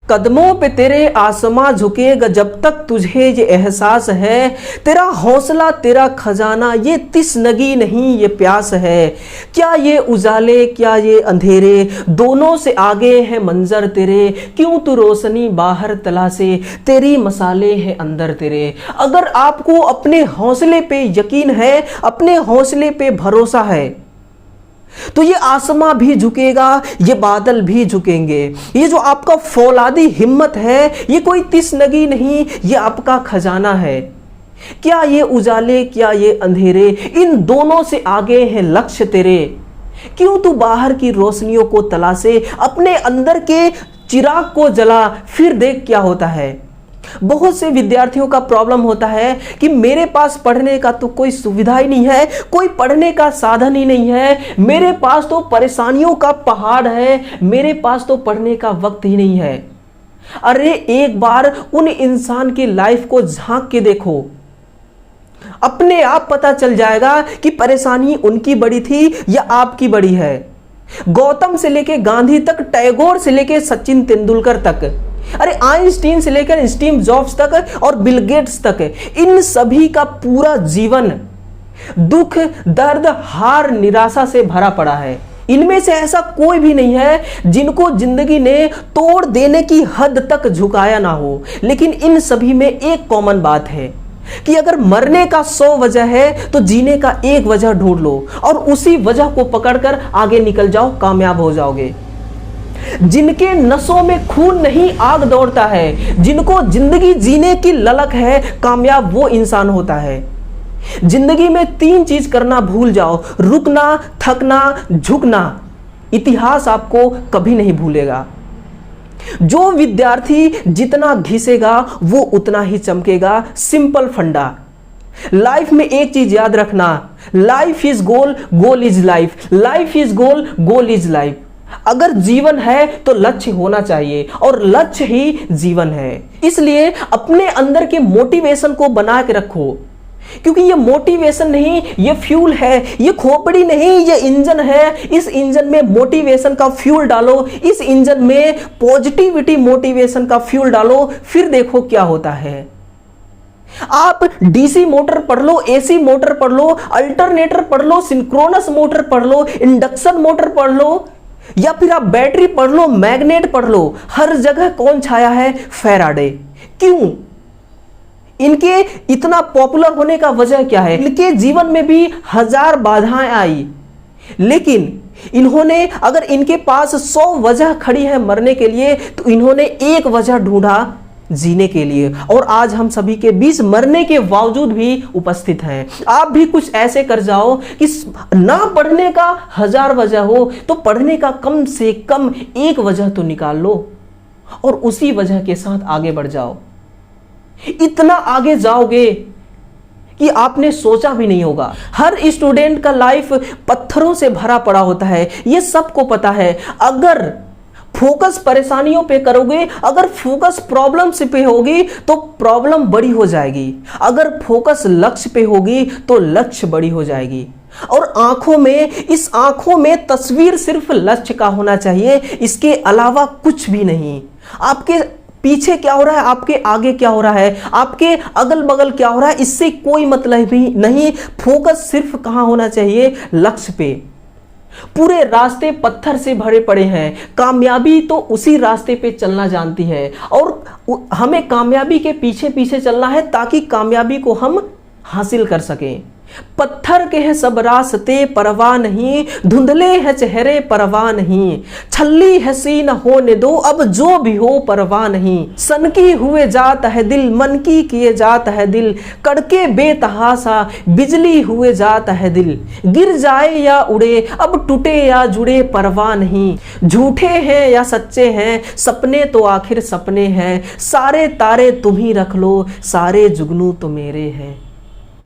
कदमों पे तेरे आसमां झुकेगा जब तक तुझे ये एहसास है, तेरा हौसला तेरा खजाना ये तिसनगी नहीं ये प्यास है। क्या ये उजाले क्या ये अंधेरे दोनों से आगे है मंजर तेरे, क्यों तू रोशनी बाहर तलाशे तेरी मसाले है अंदर तेरे। अगर आपको अपने हौसले पे यकीन है, अपने हौसले पे भरोसा है, तो ये आसमां भी झुकेगा, ये बादल भी झुकेंगे। ये जो आपका फौलादी हिम्मत है, ये कोई तिसनगी नहीं, ये आपका खजाना है। क्या ये उजाले क्या ये अंधेरे इन दोनों से आगे है लक्ष्य तेरे, क्यों तू बाहर की रोशनियों को तलाशे अपने अंदर के चिराग को जला, फिर देख क्या होता है। बहुत से विद्यार्थियों का प्रॉब्लम होता है कि मेरे पास पढ़ने का तो कोई सुविधा ही नहीं है, कोई पढ़ने का साधन ही नहीं है, मेरे पास तो परेशानियों का पहाड़ है, मेरे पास तो पढ़ने का वक्त ही नहीं है। अरे एक बार उन इंसान की लाइफ को झांक के देखो, अपने आप पता चल जाएगा कि परेशानी उनकी बड़ी थी या आपकी बड़ी है। गौतम से लेके गांधी तक, टैगोर से लेके सचिन तेंदुलकर तक, अरे आइंस्टीन से लेकर स्टीव जॉब्स तक और बिल गेट्स तक, इन सभी का पूरा जीवन दुख दर्द हार निराशा से भरा पड़ा है। इनमें से ऐसा कोई भी नहीं है जिनको जिंदगी ने तोड़ देने की हद तक झुकाया ना हो। लेकिन इन सभी में एक कॉमन बात है कि अगर मरने का 100 वजह है तो जीने का एक वजह ढूंढ लो और उसी वजह को पकड़कर आगे निकल जाओ, कामयाब हो जाओगे। जिनके नसों में खून नहीं आग दौड़ता है, जिनको जिंदगी जीने की ललक है, कामयाब वो इंसान होता है। जिंदगी में 3 चीज करना भूल जाओ, रुकना, थकना, झुकना। इतिहास आपको कभी नहीं भूलेगा। जो विद्यार्थी जितना घिसेगा वो उतना ही चमकेगा। सिंपल फंडा। लाइफ में एक चीज याद रखना, life is goal, goal is life. Life is goal, goal is life. अगर जीवन है तो लक्ष्य होना चाहिए और लक्ष्य ही जीवन है। इसलिए अपने अंदर के मोटिवेशन को बना के रखो, क्योंकि ये मोटिवेशन नहीं, ये फ्यूल है। ये खोपड़ी नहीं, ये इंजन है। इस इंजन में मोटिवेशन का फ्यूल डालो, इस इंजन में पॉजिटिविटी मोटिवेशन का फ्यूल डालो, फिर देखो क्या होता है। आप डीसी मोटर पढ़ लो, एसी मोटर पढ़ लो, अल्टरनेटर पढ़ लो, सिंक्रोनस मोटर पढ़ लो, इंडक्शन मोटर पढ़ लो, या फिर आप बैटरी पढ़ लो, मैग्नेट पढ़ लो, हर जगह कौन छाया है? फैराडे। क्यों? इनके इतना पॉपुलर होने का वजह क्या है? इनके जीवन में भी 1000 बाधाएं आई, लेकिन इन्होंने, अगर इनके पास 100 वजह खड़ी है मरने के लिए, तो इन्होंने एक वजह ढूंढा जीने के लिए। और आज हम सभी के बीच मरने के बावजूद भी उपस्थित हैं। आप भी कुछ ऐसे कर जाओ कि ना पढ़ने का 1000 वजह हो तो पढ़ने का कम से कम एक वजह तो निकाल लो और उसी वजह के साथ आगे बढ़ जाओ। इतना आगे जाओगे कि आपने सोचा भी नहीं होगा। हर स्टूडेंट का लाइफ पत्थरों से भरा पड़ा होता है, यह सबको पता है। अगर फोकस परेशानियों पे करोगे, अगर फोकस प्रॉब्लम्स पे होगी तो प्रॉब्लम बड़ी हो जाएगी। अगर फोकस लक्ष्य पे होगी तो लक्ष्य बड़ी हो जाएगी। और आंखों में, इस आंखों में तस्वीर सिर्फ लक्ष्य का होना चाहिए, इसके अलावा कुछ भी नहीं। आपके पीछे क्या हो रहा है, आपके आगे क्या हो रहा है, आपके अगल बगल क्या हो रहा है, इससे कोई मतलब भी नहीं। फोकस सिर्फ कहां होना चाहिए? लक्ष्य पे। पूरे रास्ते पत्थर से भरे पड़े हैं, कामयाबी तो उसी रास्ते पे चलना जानती है और हमें कामयाबी के पीछे पीछे चलना है ताकि कामयाबी को हम हासिल कर सकें। पत्थर के हैं सब रास्ते परवाह नहीं, धुंधले हैं चेहरे परवाह नहीं, छल्ली है सीन होने दो अब जो भी हो परवाह नहीं। सनकी हुए जाता है दिल, मन की किए जाता है दिल, कड़के बेतहासा बिजली हुए जाता है दिल। गिर जाए या उड़े अब टूटे या जुड़े परवाह नहीं, झूठे हैं या सच्चे हैं सपने तो आखिर सपने हैं। सारे तारे तुम ही रख लो, सारे जुगनू तो मेरे हैं।